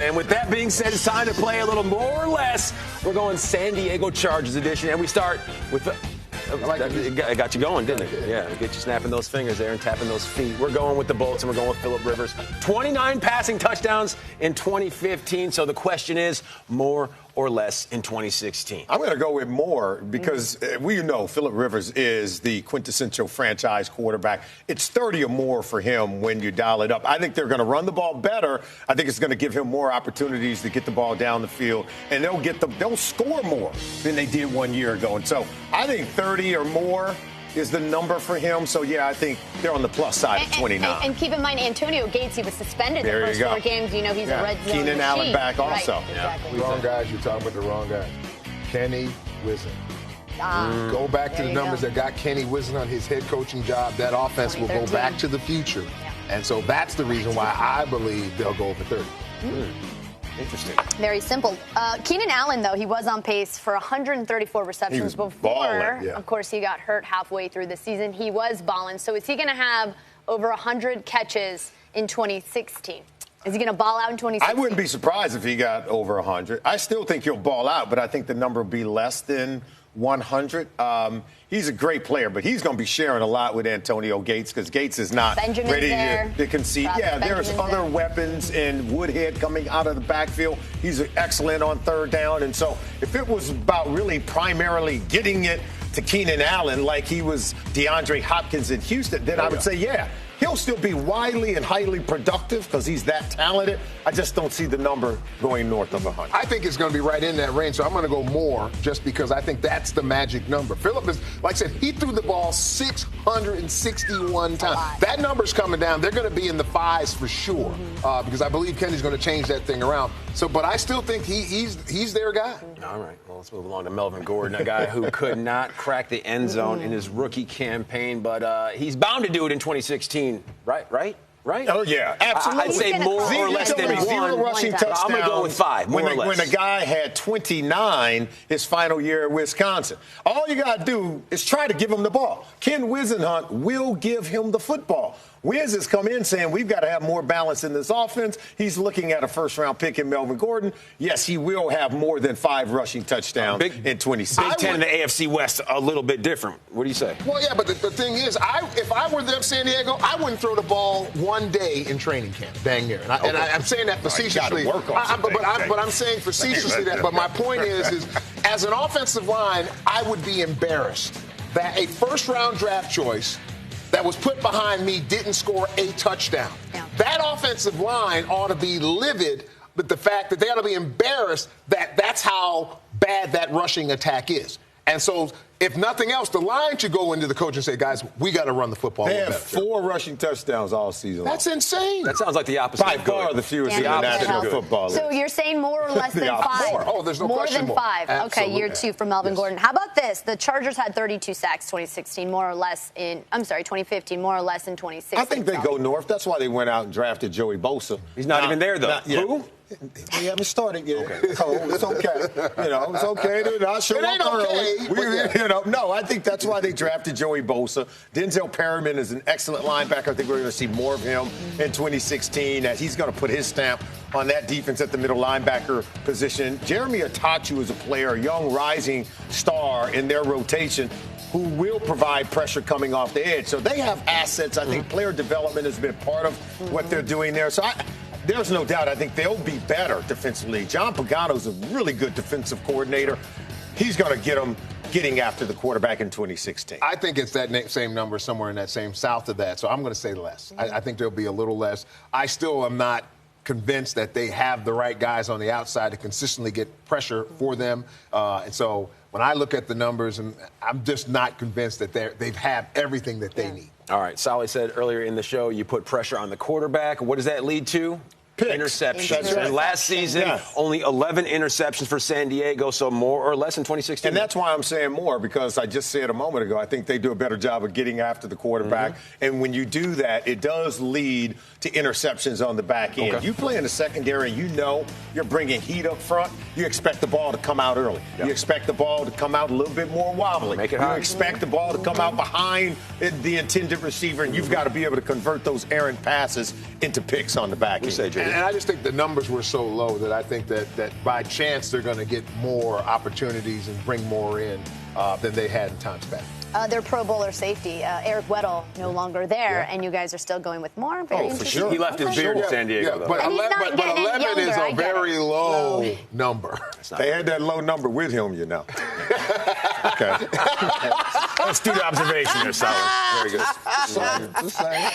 And with that being said, it's time to play a little more or less. We're going San Diego Chargers edition, and we start with the... It got you going, didn't it? Yeah, get you snapping those fingers there and tapping those feet. We're going with the Bolts, and we're going with Phillip Rivers. 29 passing touchdowns in 2015. So the question is, more or less in 2016? I'm going to go with more because we know Phillip Rivers is the quintessential franchise quarterback. It's 30 or more for him when you dial it up. I think they're going to run the ball better. I think it's going to give him more opportunities to get the ball down the field, and they'll score more than they did 1 year ago. And so I think 30 or more is the number for him. So, yeah, I think they're on the plus side of 29. And keep in mind, Antonio Gates, he was suspended there the first 4 games. You know, he's a red zone Keenan Allen back also. Right, exactly. Wrong guys. You're talking about the wrong guys. Kenny Wizen. Go back to the numbers that got Kenny Wizen on his head coaching job. That offense will go back to the future. Yeah. And so that's the reason why I believe they'll go over 30. Interesting. Very simple. Keenan Allen, though, he was on pace for 134 receptions before. Balling, yeah. Of course, he got hurt halfway through the season. He was balling. So is he going to have over 100 catches in 2016? Is he going to ball out in 2016? I wouldn't be surprised if he got over 100. I still think he'll ball out, but I think the number will be less than 100. He's a great player, but he's going to be sharing a lot with Antonio Gates because Gates is not ready to concede. There's other weapons and Woodhead coming out of the backfield. He's excellent on third down. And so if it was about really primarily getting it to Keenan Allen like he was DeAndre Hopkins in Houston, then I would say, yeah. He'll still be widely and highly productive because he's that talented. I just don't see the number going north of 100. I think it's going to be right in that range, so I'm going to go more just because I think that's the magic number. Phillip is, like I said, he threw the ball 661 times. That number's coming down. They're going to be in the 5s for sure because I believe Kenny's going to change that thing around. So, but I still think he's their guy. All right, well, let's move along to Melvin Gordon, a guy who could not crack the end zone in his rookie campaign, but he's bound to do it in 2016. Right? Oh, yeah, absolutely. I'd say more or less than 1. 0 rushing touchdowns. I'm going to go with 5, more or less. When a guy had 29 his final year at Wisconsin. All you got to do is try to give him the ball. Ken Wisenhunt will give him the football. Wiz has come in saying we've got to have more balance in this offense. He's looking at a first-round pick in Melvin Gordon. Yes, he will have more than 5 rushing touchdowns in 2016. Big Ten in the AFC West a little bit different. What do you say? Well, yeah, but the thing is, if I were them, San Diego, I wouldn't throw the ball 1 day in training camp, dang near. And I'm saying that facetiously. But I'm saying facetiously that. But my point is as an offensive line, I would be embarrassed that a first-round draft choice that was put behind me didn't score a touchdown. Yeah. That offensive line ought to be livid with the fact that they ought to be embarrassed that that's how bad that rushing attack is. And so, if nothing else, the line should go into the coach and say, guys, we got to run the football. They have 4 rushing touchdowns all season long. That's insane. That sounds like the opposite. By far the fewest in the National Football League. So you're saying more or less than 5? Oh, there's no question. More than 5. Absolutely. Okay, year 2 for Melvin Gordon. How about this? The Chargers had 32 sacks 2016, more or less in, 2015, more or less in 2016. I think they go north. That's why they went out and drafted Joey Bosa. He's not even there, though. Who? We haven't started yet. Okay. So it's okay. It's okay. They're not showing up early. No, I think that's why they drafted Joey Bosa. Denzel Perryman is an excellent linebacker. I think we're going to see more of him in 2016. That he's going to put his stamp on that defense at the middle linebacker position. Jeremy Atachu is a player, a young rising star in their rotation who will provide pressure coming off the edge. So they have assets. I think player development has been part of what they're doing there. So there's no doubt I think they'll be better defensively. John Pagano's a really good defensive coordinator. He's going to get them getting after the quarterback in 2016. I think it's that same number somewhere in that same south of that. So I'm going to say less. I think there'll be a little less. I still am not convinced that they have the right guys on the outside to consistently get pressure for them. And so when I look at the numbers, and I'm just not convinced that they've had everything that they need. All right. Sally said earlier in the show you put pressure on the quarterback. What does that lead to? Picks. Interceptions. Right. Last season, only 11 interceptions for San Diego, so more or less in 2016. And that's why I'm saying more, because I just said a moment ago, I think they do a better job of getting after the quarterback. And when you do that, it does lead to interceptions on the back end. Okay. You play in the secondary, you're bringing heat up front. You expect the ball to come out early. Yep. You expect the ball to come out a little bit more wobbly. Make it high. You expect the ball to come out behind the intended receiver, and you've got to be able to convert those errant passes into picks on the back end. And I just think the numbers were so low that I think that by chance they're going to get more opportunities and bring more in than they had in times past. Their Pro Bowler safety, Eric Weddle, no longer there, and you guys are still going with more. Very for sure. He left his beard in San Diego, though. But 11 is a very low number. They had that low number with him, you know. Okay. Astute observation there, Solomon. Very good. Just saying.